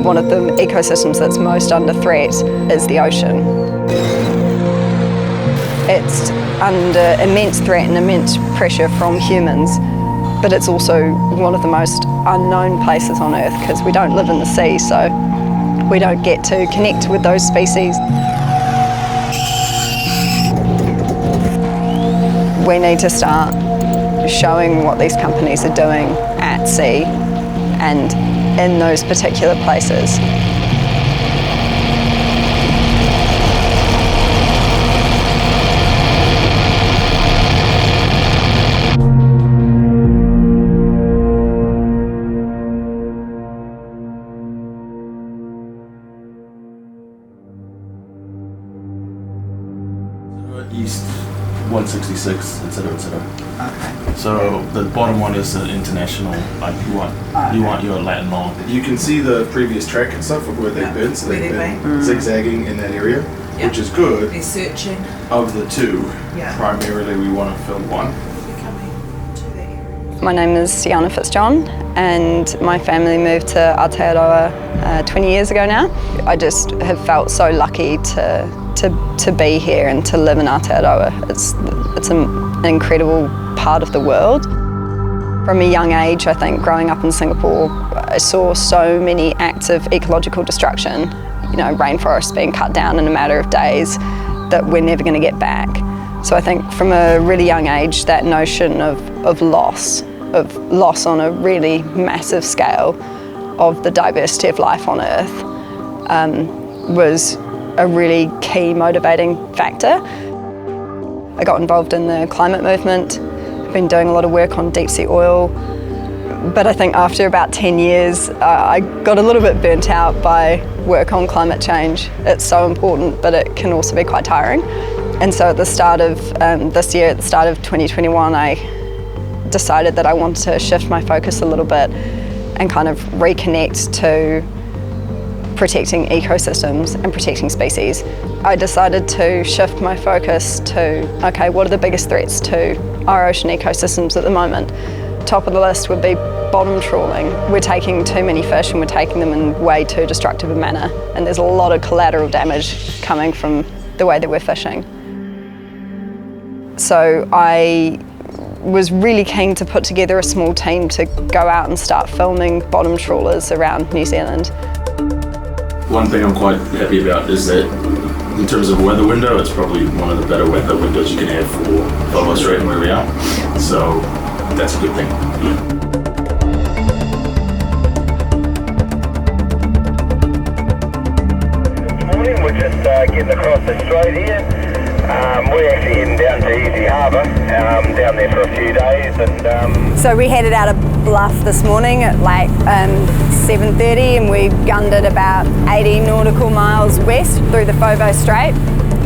one of the ecosystems that's most under threat is the ocean. It's under immense threat and immense pressure from humans, but it's also one of the most unknown places on Earth because we don't live in the sea, so we don't get to connect with those species. We need to start showing what these companies are doing at sea and in those particular places. East 166, etc., etc. Okay. So the bottom one is an international. Like you want your Latin long. You can see the previous track and stuff of where they've been. So they've been zigzagging in that area, which is good. They're searching. Of the two, primarily we want to film one. My name is Siana Fitzjohn and my family moved to Aotearoa 20 years ago now. I just have felt so lucky to be here and to live in Aotearoa. It's an incredible part of the world. From a young age, I think, growing up in Singapore, I saw so many acts of ecological destruction, you know, rainforests being cut down in a matter of days that we're never going to get back. So I think from a really young age, that notion of loss on a really massive scale of the diversity of life on Earth was a really key motivating factor. I got involved in the climate movement. I've been doing a lot of work on deep sea oil, but I think after about 10 years I got a little bit burnt out by work on climate change. It's so important, but it can also be quite tiring. And so at the start of this year, at the start of 2021, I decided that I wanted to shift my focus a little bit and kind of reconnect to protecting ecosystems and protecting species. I decided to shift my focus to, okay, what are the biggest threats to our ocean ecosystems at the moment? Top of the list would be bottom trawling. We're taking too many fish and we're taking them in way too destructive a manner, and there's a lot of collateral damage coming from the way that we're fishing. So I was really keen to put together a small team to go out and start filming bottom trawlers around New Zealand. One thing I'm quite happy about is that in terms of weather window, it's probably one of the better weather windows you can have for Photo Strait and where we are. So that's a good thing. This morning we're just getting across the strait here. We're actually heading down to Easy Harbour, down there for a few days. And So we headed out of Bluff this morning at like 7:30 and we gunned it about 80 nautical miles west through the Foveaux Strait.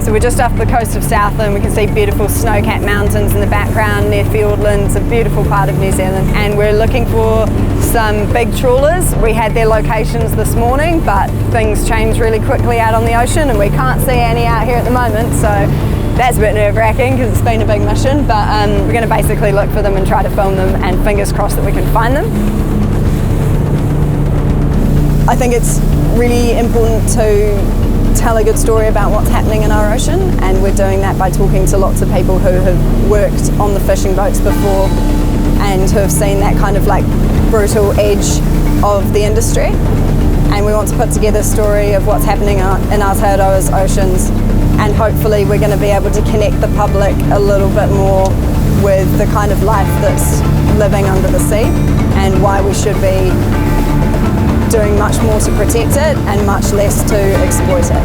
So we're just off the coast of Southland. We can see beautiful snow-capped mountains in the background near Fiordland. It's a beautiful part of New Zealand. And we're looking for some big trawlers. We had their locations this morning, but things change really quickly out on the ocean and we can't see any out here at the moment. So that's a bit nerve-wracking because it's been a big mission, but we're going to basically look for them and try to film them, and fingers crossed that we can find them. I think it's really important to tell a good story about what's happening in our ocean, and we're doing that by talking to lots of people who have worked on the fishing boats before and who have seen that kind of like brutal edge of the industry. And we want to put together a story of what's happening in Aotearoa's oceans, and hopefully we're going to be able to connect the public a little bit more with the kind of life that's living under the sea and why we should be doing much more to protect it and much less to exploit it.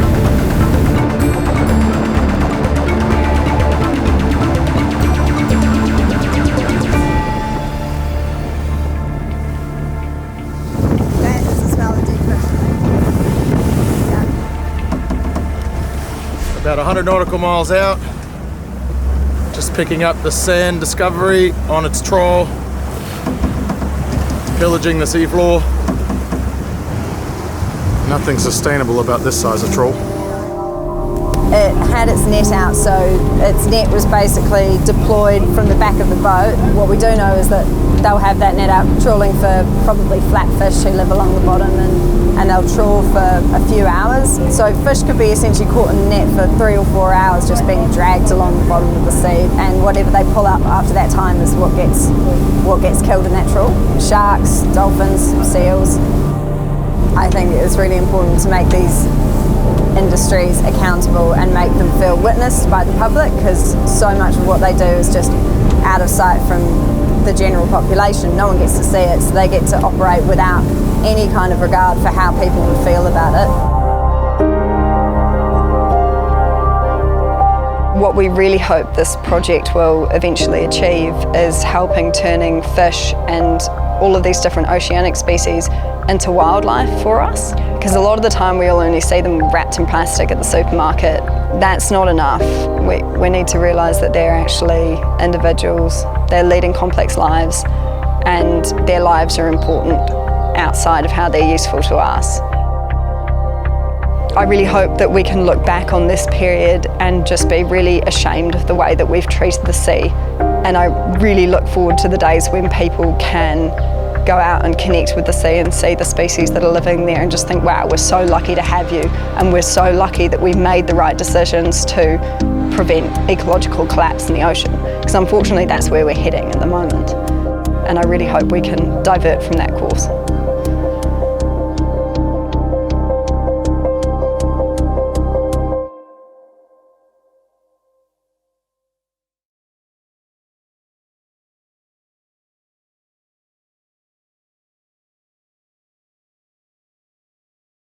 About 100 nautical miles out, just picking up the sand discovery on its trawl, pillaging the seafloor. Nothing sustainable about this size of trawl. It had its net out, so its net was basically deployed from the back of the boat. What we do know is that they'll have that net out trawling for probably flatfish who live along the bottom, and and they'll trawl for a few hours. So fish could be essentially caught in a net for 3 or 4 hours just being dragged along the bottom of the sea, and whatever they pull up after that time is what gets killed in that trawl. Sharks, dolphins, seals. I think it's really important to make these industries accountable and make them feel witnessed by the public, because so much of what they do is just out of sight from the general population. No one gets to see it, so they get to operate without any kind of regard for how people would feel about it. What we really hope this project will eventually achieve is helping turning fish and all of these different oceanic species into wildlife for us. Because a lot of the time we'll only see them wrapped in plastic at the supermarket. That's not enough. We need to realise that they're actually individuals, they're leading complex lives, and their lives are important outside of how they're useful to us. I really hope that we can look back on this period and just be really ashamed of the way that we've treated the sea. And I really look forward to the days when people can go out and connect with the sea and see the species that are living there and just think, wow, we're so lucky to have you, and we're so lucky that we made the right decisions to prevent ecological collapse in the ocean. Because unfortunately that's where we're heading at the moment. And I really hope we can divert from that course.